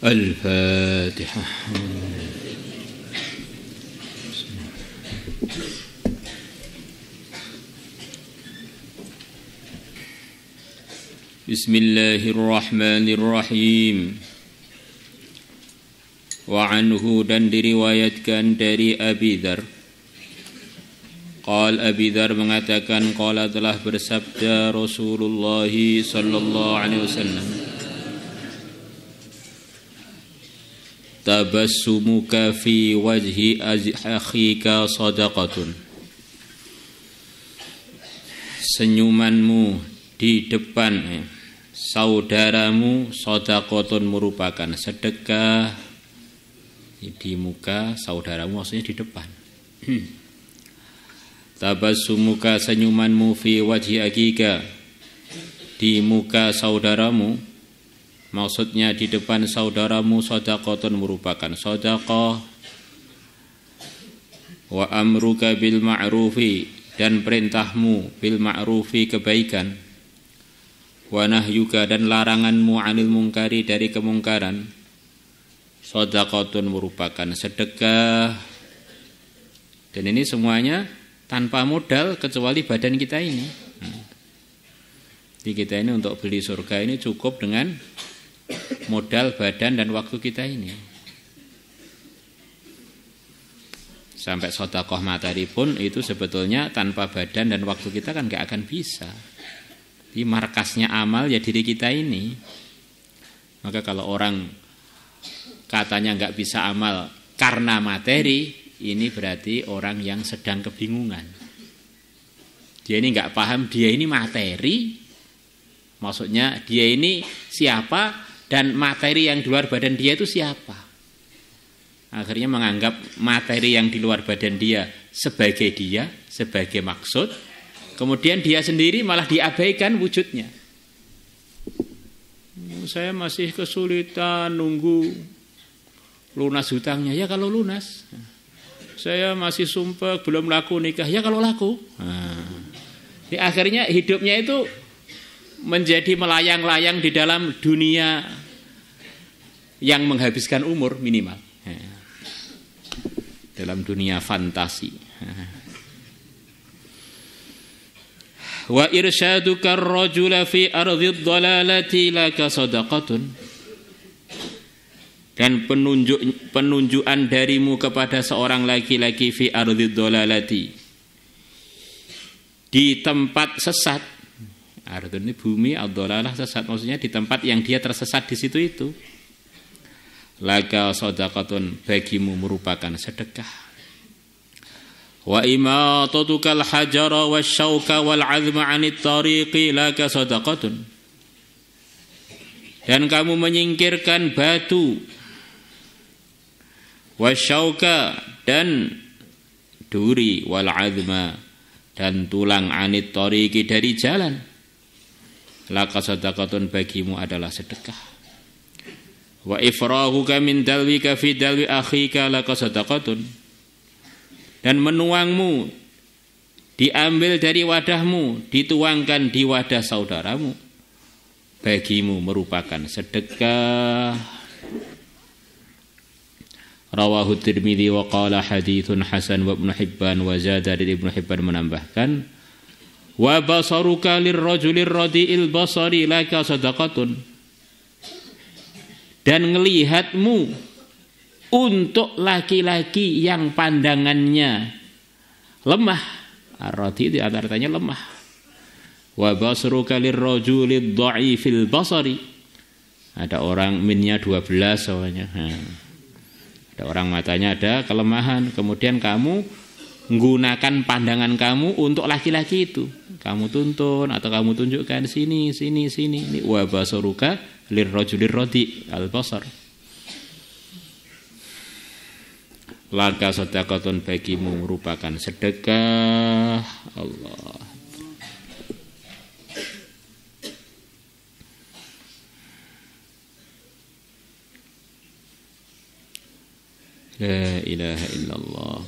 الفاتحة. بسم الله الرحمن الرحيم. وعنه dan diriwayatkan dari Abi Dzar. Qal Abi Dzar mengatakan qala telah bersabda Rasulullah sallallahu alaihi wasallam, tabassumuka fi wajhi akhika sadaqatun. Senyumanmu di depan saudaramu sadaqatun merupakan sedekah. Di muka saudaramu maksudnya di depan. Tabassumuka senyumanmu fi wajhi akhika di muka saudaramu maksudnya di depan saudaramu sadaqatun merupakan sedekah. Wa amruka bil ma'rufi dan perintahmu bil ma'rufi kebaikan. Wa nahyuka dan laranganmu 'anil munkari dari kemungkaran. Sadaqatun merupakan sedekah. Dan ini semuanya tanpa modal kecuali badan kita ini. Jadi kita ini untuk beli surga ini cukup dengan modal badan dan waktu kita ini. Sampai sedekah materi pun itu sebetulnya tanpa badan dan waktu kita kan gak akan bisa. Jadi markasnya amal ya diri kita ini. Maka kalau orang katanya gak bisa amal karena materi, ini berarti orang yang sedang kebingungan. Dia ini gak paham dia ini materi, maksudnya dia ini siapa dan materi yang di luar badan dia itu siapa. Akhirnya menganggap materi yang di luar badan dia, sebagai maksud. Kemudian dia sendiri malah diabaikan wujudnya. Saya masih kesulitan nunggu lunas hutangnya. Ya kalau lunas. Saya masih sumpah belum laku nikah. Ya kalau laku. Di akhirnya hidupnya itu menjadi melayang-layang di dalam dunia yang menghabiskan umur minimal. Dalam dunia fantasi. Wa irsyaduka ar-rajula fi ardhid dhalalati laka sadaqatun. Dan penunjukan darimu kepada seorang laki-laki fi ardhid dhalalati, di tempat sesat. Ardhun ini bumi, ad-dhalalah sesat, maksudnya di tempat yang dia tersesat di situ itu. Laka sadaqatun, bagimu merupakan sedekah. Wa imatatukal hajara wasyauka wal 'azma 'anit tariqi laka sadaqatun. Dan kamu menyingkirkan batu, wasyauka dan duri, wal 'azma dan tulang, 'anit tariqi dari jalan. Laka sadaqatun, bagimu adalah sedekah. Wa ifrahuka min dalwika fi dalwi akhika laka sadaqatun. Dan menuangmu diambil dari wadahmu, dituangkan di wadah saudaramu, bagimu merupakan sedekah. Rawahu Tirmidzi wa qala haditsun hasan wa Ibnu Hibban wa zada, dari Ibnu Hibban menambahkan wa basaruka lirrajulir radiil basari laka sadaqatun. Dan ngelihatmu untuk laki-laki yang pandangannya lemah. Ar-radi itu artinya lemah. Wa basaruka lirrajulid dha'ifil basari. Ada orang minnya 12 soalnya. Ada orang matanya ada kelemahan, kemudian kamu menggunakan pandangan kamu untuk laki-laki itu. Kamu tuntun atau kamu tunjukkan sini. Ini wa basaruka lirrajulir radi al-basar. Laka sadaqatun, bagimu merupakan sedekah. Allah. La ilaha illallah.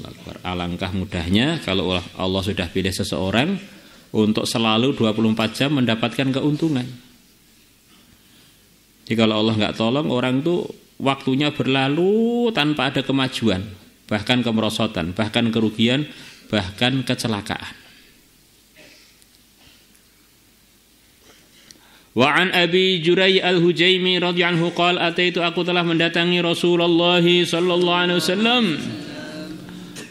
Alangkah mudahnya kalau Allah sudah pilih seseorang untuk selalu 24 jam mendapatkan keuntungan. Jadi kalau Allah nggak tolong, orang tuh waktunya berlalu tanpa ada kemajuan, bahkan kemerosotan, bahkan kerugian, bahkan kecelakaan. Wa an Abi Jurai Al-Hujaimi radhiyallahu anhu qala ataitu aku telah mendatangi Rasulullah sallallahu alaihi wasallam.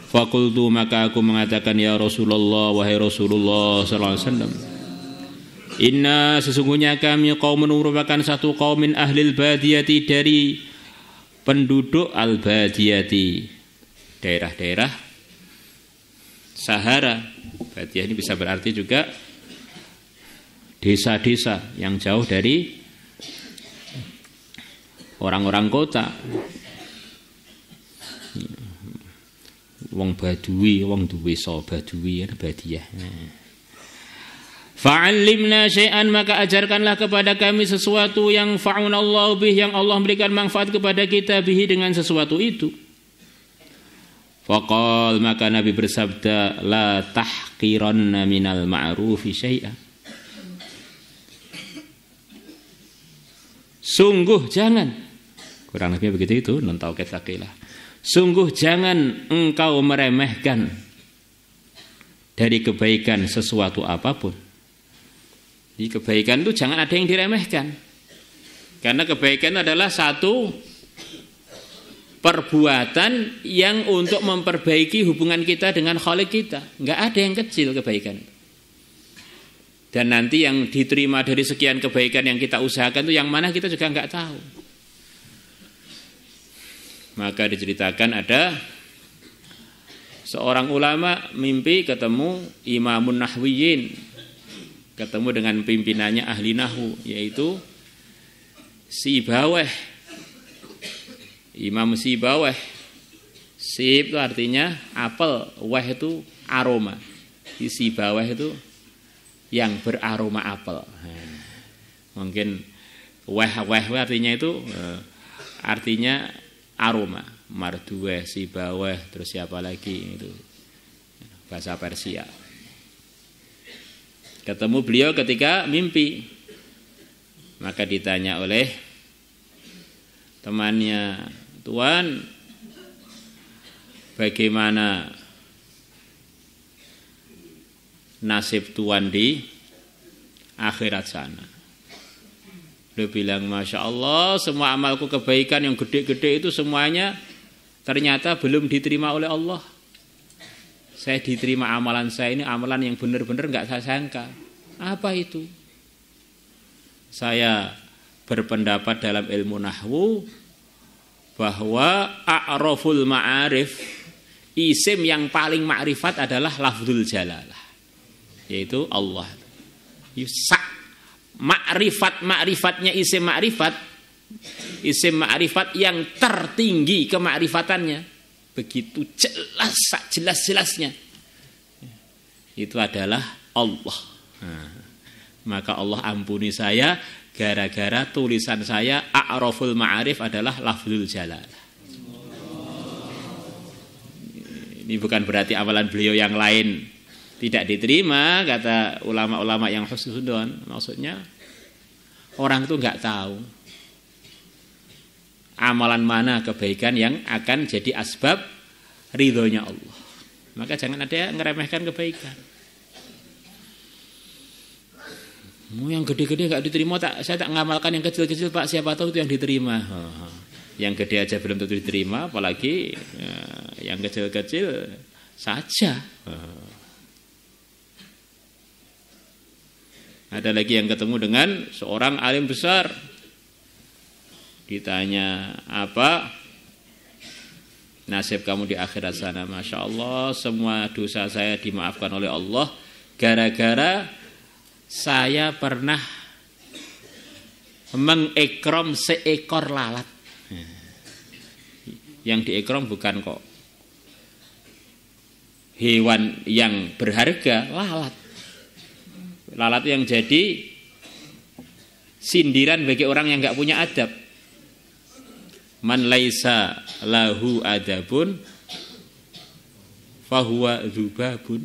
Fakultu maka aku mengatakan ya Rasulullah wahai Rasulullah sallallahu alaihi wasallam. Inna sesungguhnya kami kaum merupakan satu kaum min ahlil badiyati dari penduduk al-badiyati daerah-daerah Sahara. Badiyah ini bisa berarti juga desa-desa yang jauh dari orang-orang kota. Wong Badui, wong duwe so Badui kan Badiyah. Fa'allimna syai'an maka ajarkanlah kepada kami sesuatu yang fa'unallahu bih yang Allah berikan manfaat kepada kita bihi dengan sesuatu itu. Faqal maka Nabi bersabda la tahqiranna minal ma'rufi syai'a. Sungguh jangan, kurang lebih begitu itu nun taukid tsaqilah. Sungguh jangan engkau meremehkan dari kebaikan sesuatu apapun. Jadi kebaikan itu jangan ada yang diremehkan. Karena kebaikan adalah satu perbuatan yang untuk memperbaiki hubungan kita dengan Khalik kita. Enggak ada yang kecil kebaikan. Dan nanti yang diterima dari sekian kebaikan yang kita usahakan itu yang mana kita juga enggak tahu. Maka diceritakan ada seorang ulama mimpi ketemu Imamun Nahwiyin, ketemu dengan pimpinannya ahli nahwu yaitu Sibaweh. Imam Sibaweh. Sib itu artinya apel, weh itu aroma. Sibaweh itu yang beraroma apel. Mungkin weh artinya itu artinya aroma. Marduweh, Sibaweh, terus siapa lagi itu bahasa Persia. Ketemu beliau ketika mimpi. Maka ditanya oleh temannya, Tuan, bagaimana nasib Tuan di akhirat sana? Dia bilang, Masya Allah, semua amalku kebaikan yang gede-gede itu semuanya ternyata belum diterima oleh Allah. Saya diterima amalan saya ini, amalan yang benar-benar enggak saya sangka. Apa itu? Saya berpendapat dalam ilmu nahwu bahwa a'raful ma'arif, isim yang paling ma'rifat adalah lafzul jalalah, yaitu Allah. Ma'rifatnya isim ma'rifat yang tertinggi kemakrifatannya, begitu jelas-jelasnya, itu adalah Allah. Maka Allah ampuni saya gara-gara tulisan saya a'raful ma'arif adalah lafzul jalalah. Ini bukan berarti amalan beliau yang lain tidak diterima, kata ulama-ulama yang husnudzon. Maksudnya orang itu enggak tahu amalan mana kebaikan yang akan jadi asbab ridhonya Allah. Maka jangan ada yang ngeremehkan kebaikan. Yang gede-gede enggak diterima, saya tak ngamalkan yang kecil-kecil Pak, siapa tahu itu yang diterima. Yang gede aja belum tentu diterima, apalagi yang kecil-kecil saja. Ada lagi yang ketemu dengan seorang alim besar. Ditanya, apa nasib kamu di akhirat sana? Masya Allah, semua dosa saya dimaafkan oleh Allah gara-gara saya pernah mengikram seekor lalat. Yang diikram bukan kok hewan yang berharga, lalat. Lalat yang jadi sindiran bagi orang yang enggak punya adab. Man laisa lahu adabun fahuwa dzubabun.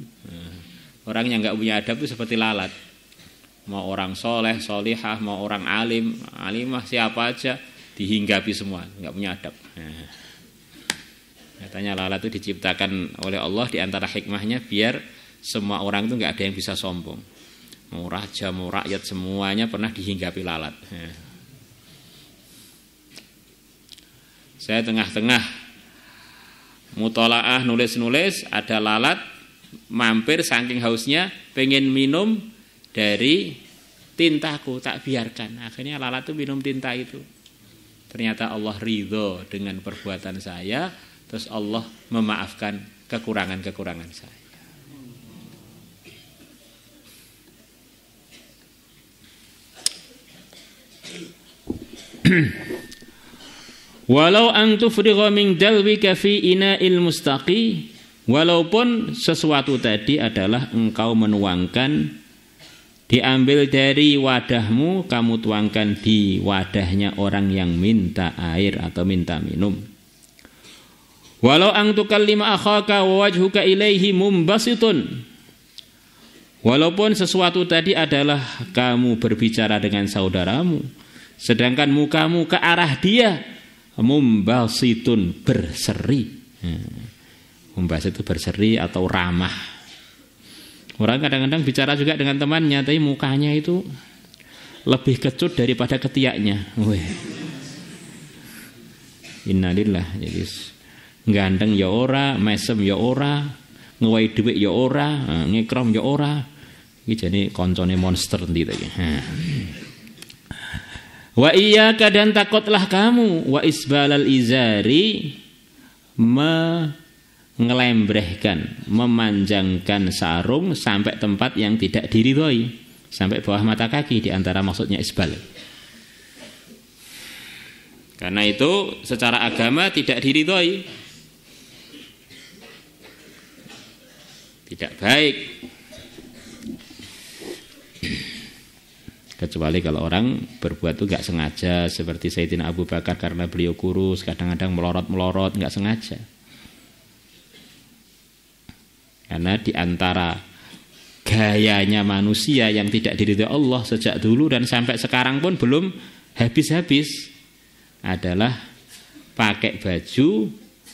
Orang yang enggak punya adab itu seperti lalat. Mau orang soleh, solihah, mau orang alim, alimah, siapa aja. dihinggapi semua, nggak punya adab. Nah, katanya lalat itu diciptakan oleh Allah di antara hikmahnya biar semua orang itu nggak ada yang bisa sombong. Mau raja, mau rakyat semuanya pernah dihinggapi lalat. Nah. Saya tengah-tengah mutolaah nulis-nulis, ada lalat mampir saking hausnya pengen minum dari tintaku, tak biarkan. Akhirnya lalat itu minum tinta itu. Ternyata Allah ridho dengan perbuatan saya, terus Allah memaafkan kekurangan-kekurangan saya. Walau an tufrigha min dalwika fi ina'il mustaqi, walaupun sesuatu tadi adalah engkau menuangkan, diambil dari wadahmu, kamu tuangkan di wadahnya orang yang minta air atau minta minum. Walau an tukallima akhaka wa wajhuka ilaihi mumbasitun, walaupun sesuatu tadi adalah kamu berbicara dengan saudaramu, sedangkan mukamu ke arah dia, mumbasitun, berseri. Membasit itu berseri atau ramah. Orang kadang-kadang bicara juga dengan temannya, tapi mukanya itu lebih kecut daripada ketiaknya. Innalillah. Jadi ganteng ya ora, mesem ya ora, ngewahi dhuwit ya ora, ngekrom ya ora. Iki jane koncone monster ndi iki. Wa iyyaka, dan takutlah kamu, wa isbalal izari, mengelembrehkan, memanjangkan sarung sampai tempat yang tidak diridhoi, sampai bawah mata kaki, di antara maksudnya isbal. Karena itu secara agama tidak diridhoi, tidak baik. Kecuali kalau orang berbuat itu gak sengaja, seperti Sayyidina Abu Bakar karena beliau kurus, kadang-kadang melorot-melorot, gak sengaja. Karena di antara gayanya manusia yang tidak diridhoi Allah sejak dulu dan sampai sekarang pun belum habis-habis adalah pakai baju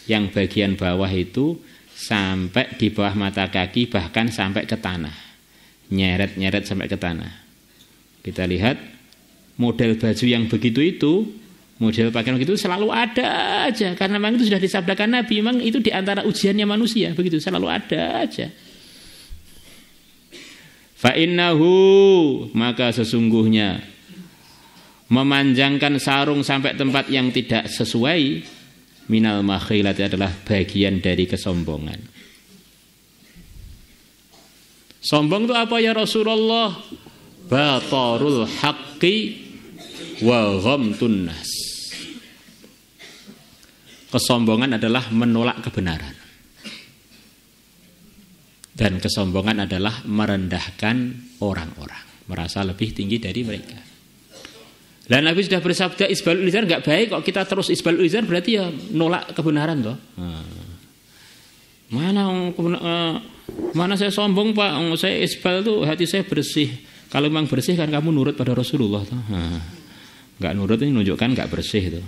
yang bagian bawah itu sampai di bawah mata kaki, bahkan sampai ke tanah, nyeret-nyeret sampai ke tanah. Kita lihat model baju yang begitu itu, model pakaian begitu selalu ada aja, karena memang itu sudah disabdakan Nabi, memang itu diantara ujiannya manusia, begitu selalu ada aja. Fa innahu, maka sesungguhnya memanjangkan sarung sampai tempat yang tidak sesuai, minal makhilati, adalah bagian dari kesombongan. Sombong itu apa ya Rasulullah? Batarul haqqi wa ghamtun nas. Kesombongan adalah menolak kebenaran, dan kesombongan adalah merendahkan orang-orang, merasa lebih tinggi dari mereka. Dan Nabi sudah bersabda isbalul izar enggak baik, kok kita terus isbalul izar berarti ya nolak kebenaran toh. Mana saya sombong Pak, saya isbal tuh hati saya bersih. Kalau memang bersih kan kamu nurut pada Rasulullah tuh. Enggak nurut ini menunjukkan enggak bersih tuh.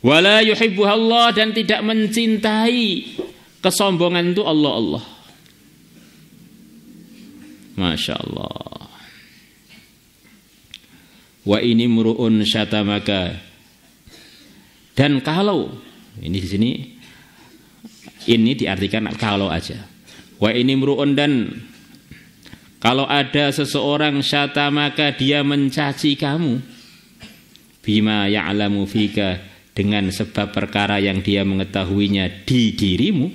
Wala yuhibbuhallah, dan tidak mencintai kesombongan itu Allah. Masya Allah. Wa ini mru'un syatamaka, dan kalau ini di sini ini diartikan kalau aja. Wa ini mru'un, dan kalau ada seseorang syatamaka, dia mencaci kamu, bima ya'lamu fika, dengan sebab perkara yang dia mengetahuinya di dirimu.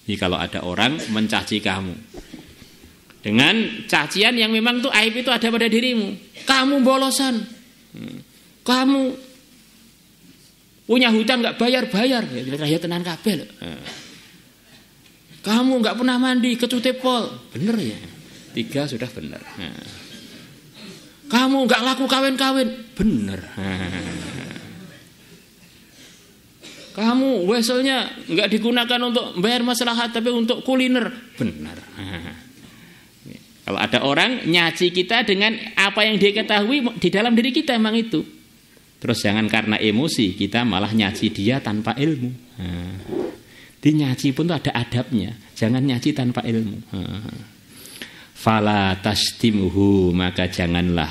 Jadi kalau ada orang mencaci kamu dengan cacian yang memang tuh aib itu ada pada dirimu, kamu bolosan, kamu punya hutang nggak bayar, ya tenan kabeh. Kamu nggak pernah mandi, kecuti pol, bener ya? 3 sudah bener. Kamu nggak laku kawin, bener. Kamu weselnya nggak digunakan untuk bayar maslahat, tapi untuk kuliner, bener. Kalau ada orang nyaci kita dengan apa yang dia ketahui di dalam diri kita emang itu. Terus jangan karena emosi kita malah nyaci dia tanpa ilmu. Di nyaci pun tuh ada adabnya. Jangan nyaci tanpa ilmu. Fala tastimhu, maka janganlah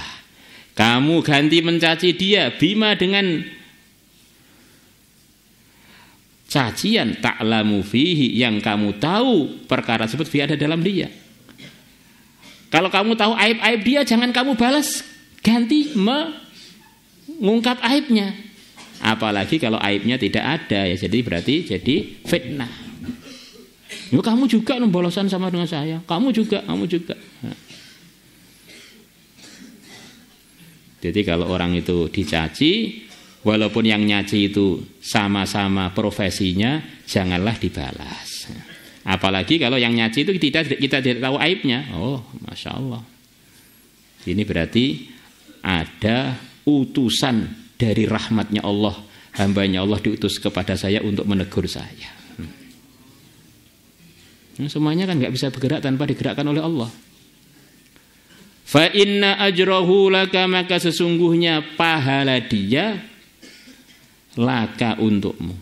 kamu ganti mencaci dia bima dengan cacian ta'lamu fihi, yang kamu tahu perkara tersebut fi ada dalam dia. Kalau kamu tahu aib-aib dia, jangan kamu balas, ganti mengungkap aibnya. Apalagi kalau aibnya tidak ada, ya jadi berarti jadi fitnah. Ya, kamu juga membolosan sama dengan saya, kamu juga. Nah. Jadi kalau orang itu dicaci, walaupun yang nyaci itu sama-sama profesinya, janganlah dibalas. Apalagi kalau yang nyaci itu kita tidak tahu aibnya. Oh, Masya Allah. Ini berarti ada utusan dari rahmatnya Allah. Hambanya Allah diutus kepada saya untuk menegur saya. Semuanya kan gak bisa bergerak tanpa digerakkan oleh Allah. Fa inna ajrahu laka, maka sesungguhnya pahala dia laka untukmu.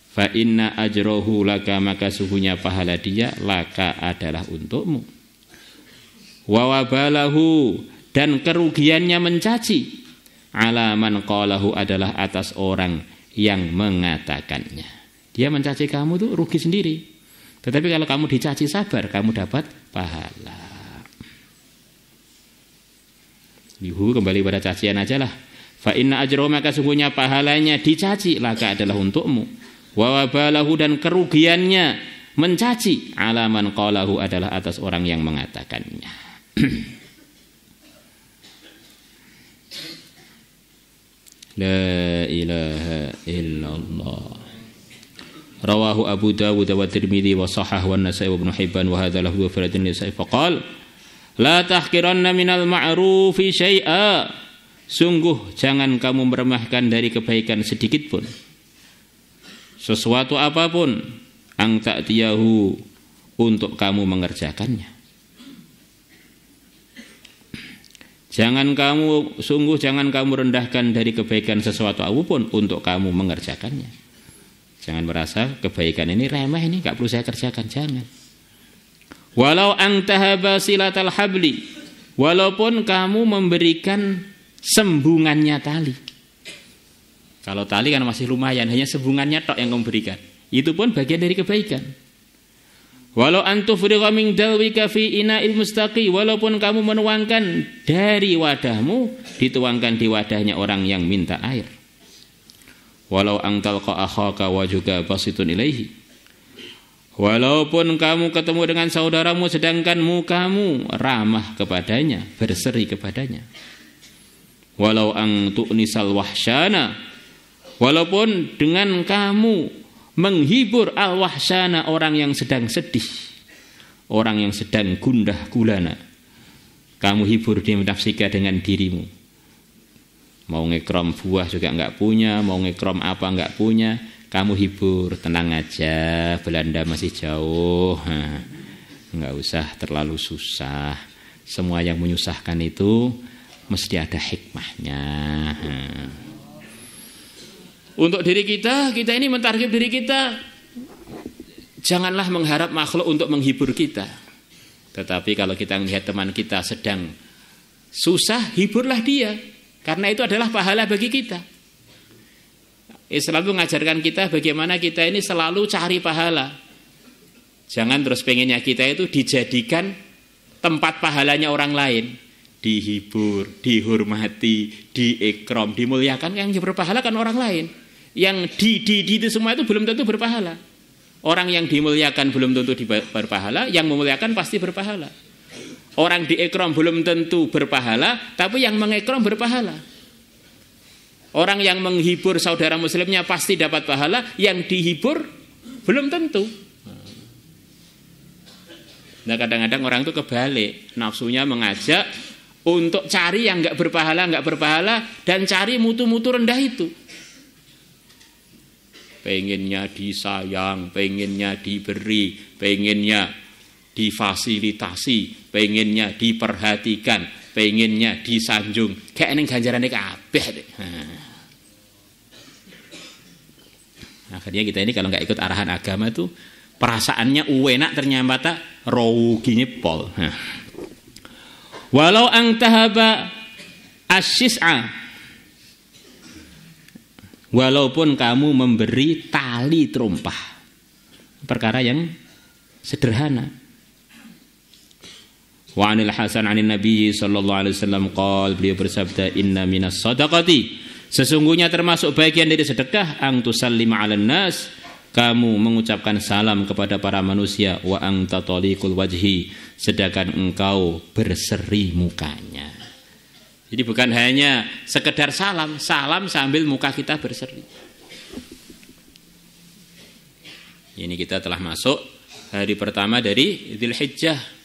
Fa inna ajrahu laka, maka sesungguhnya pahala dia laka adalah untukmu. Wa wabalahu, dan kerugiannya mencaci, ala man qalahu adalah atas orang yang mengatakannya. Dia mencaci kamu tuh rugi sendiri. Tetapi kalau kamu dicaci sabar, kamu dapat pahala. Yuhu, kembali pada cacian aja lah. Fa inna ajrahu, maka sesungguhnya pahalanya dicaci laka adalah untukmu. Wa wabalahu, dan kerugiannya mencaci, ala man qalahu adalah atas orang yang mengatakannya. La ilaha illallah. Rawahu Abu Dawud wa Tirmidzi wa Shahhahu wa Nasa'i wa Ibnu Hibban wa hadza lahu fardun Nasa'i faqala la tahqiranna minal ma'rufi syai'a. Sungguh jangan kamu meremehkan dari kebaikan sedikit pun, sesuatu apapun, ang ta'tiyahu, untuk kamu mengerjakannya. Jangan kamu rendahkan dari kebaikan sesuatu apapun untuk kamu mengerjakannya. Jangan merasa kebaikan ini remeh, ini gak perlu saya kerjakan, jangan. Walau antahaba silatal habli, walaupun kamu memberikan sembungannya tali. Kalau tali kan masih lumayan, hanya sembungannya tok yang kamu berikan, itu pun bagian dari kebaikan. Walau antufriqa min dalwika fi ina'il mustaqi, walaupun kamu menuangkan dari wadahmu, dituangkan di wadahnya orang yang minta air. Walau angtalqa akhaka wa juga basitun ilaihi, walaupun kamu ketemu dengan saudaramu sedangkan mukamu ramah kepadanya, berseri kepadanya. Walau ang tu'nisal wahsyana, walaupun dengan kamu menghibur al-wahsyana, orang yang sedang sedih, orang yang sedang gundah gulana, kamu hibur dia menafsika dengan dirimu. Mau ngekrom buah juga enggak punya, mau ngekrom apa enggak punya, kamu hibur, tenang aja, Belanda masih jauh, enggak usah terlalu susah. Semua yang menyusahkan itu mesti ada hikmahnya. Untuk diri kita ini mentarget diri kita, janganlah mengharap makhluk untuk menghibur kita. Tetapi kalau kita melihat teman kita sedang susah, hiburlah dia. Karena itu adalah pahala bagi kita. Islam itu mengajarkan kita bagaimana kita ini selalu cari pahala. Jangan terus pengennya kita itu dijadikan tempat pahalanya orang lain. Dihibur, dihormati, diikram, dimuliakan. Yang berpahala kan orang lain. Yang itu semua itu belum tentu berpahala. Orang yang dimuliakan belum tentu berpahala, yang memuliakan pasti berpahala. Orang diikram belum tentu berpahala, tapi yang mengikram berpahala. Orang yang menghibur saudara muslimnya pasti dapat pahala, yang dihibur belum tentu. Nah, kadang-kadang orang itu kebalik, nafsunya mengajak untuk cari yang enggak berpahala, dan cari mutu-mutu rendah itu. Pengennya disayang, pengennya diberi, pengennya difasilitasi, pengennya diperhatikan, pengennya disanjung, kayak ning ganjarane kabeh. Akhirnya kita ini kalau nggak ikut arahan agama tuh perasaannya enak ternyata ruginya pol. Walau angtahaba asyis'a, walaupun kamu memberi tali terumpah, perkara yang sederhana. Wa 'anil Hasan 'anin Nabi sallallahu alaihi wasallam qol, beliau bersabda, inna minas shadaqati, sesungguhnya termasuk bagian dari sedekah, ang tusallima 'alan nas, kamu mengucapkan salam kepada para manusia, wa ang tatalikul wajhi, sedangkan engkau berseri mukanya. Jadi bukan hanya sekedar salam sambil muka kita berseri. Ini kita telah masuk hari pertama dari Dzulhijjah.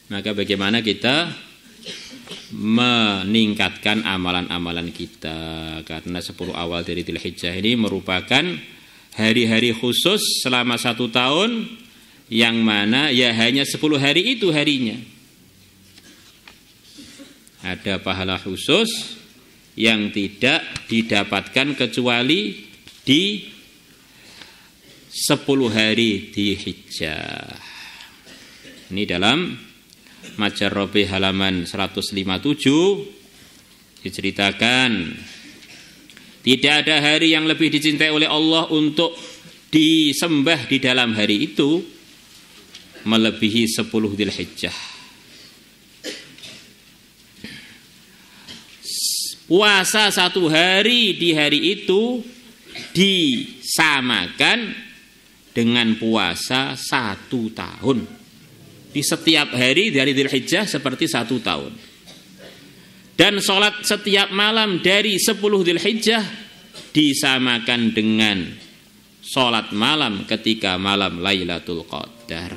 Maka bagaimana kita meningkatkan amalan-amalan kita, karena 10 awal dari Dzulhijjah ini merupakan hari-hari khusus selama 1 tahun, yang mana ya hanya 10 hari itu harinya. Ada pahala khusus yang tidak didapatkan kecuali di 10 hari Dzulhijjah. Ini dalam Majar Rabi halaman 157 diceritakan, tidak ada hari yang lebih dicintai oleh Allah untuk disembah di dalam hari itu melebihi 10 Dzulhijjah. Puasa 1 hari di hari itu disamakan dengan puasa 1 tahun. Di setiap hari dari Dzulhijjah seperti 1 tahun. Dan sholat setiap malam dari 10 Dzulhijjah disamakan dengan sholat malam ketika malam Lailatul Qadar.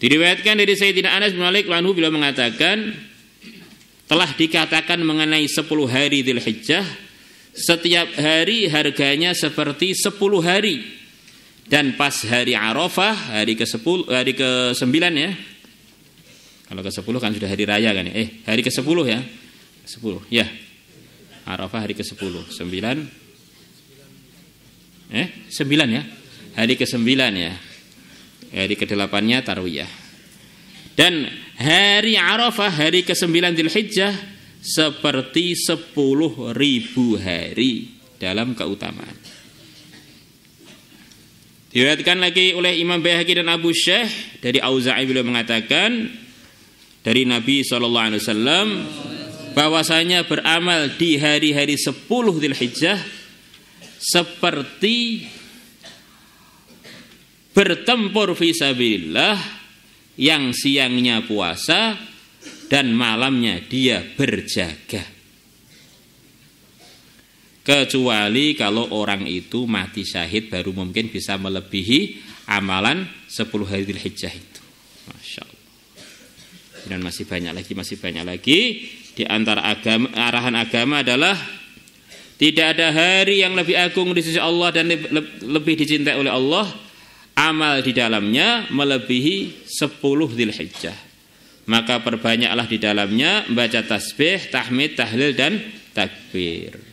Diriwayatkan dari Sayyidina Anas bin Malik anhu, beliau mengatakan, telah dikatakan mengenai 10 hari Dzulhijjah, setiap hari harganya seperti 10 hari. Dan pas hari Arafah, hari ke-10, hari ke-9 ya. Kalau ke-10 kan sudah hari raya kan ya. Hari ke-10 ya. 10 ya. Arafah hari ke-10, 9 ya. Hari ke-9 ya. Hari ke-8-nya Tarwiyah. Dan hari Arafah, hari ke-9 Dzulhijjah seperti 10.000 hari dalam keutamaan. Diriwayatkan lagi oleh Imam Baihaqi dan Abu Syekh dari Auza'i, beliau mengatakan dari Nabi SAW bahwasanya beramal di hari-hari 10 Dzulhijjah seperti bertempur fisabilillah, yang siangnya puasa dan malamnya dia berjaga. Kecuali kalau orang itu mati syahid, baru mungkin bisa melebihi amalan 10 hari Dzulhijjah itu. Masya Allah. Dan masih banyak lagi. Di antara arahan agama adalah tidak ada hari yang lebih agung di sisi Allah dan lebih dicintai oleh Allah, amal di dalamnya melebihi 10 Dzulhijjah. Maka perbanyaklah di dalamnya membaca tasbih, tahmid, tahlil dan takbir.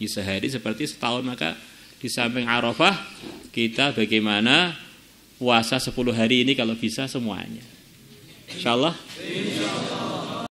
Sehari seperti setahun. Maka di samping Arafah, kita bagaimana puasa 10 hari ini kalau bisa semuanya. Insyaallah.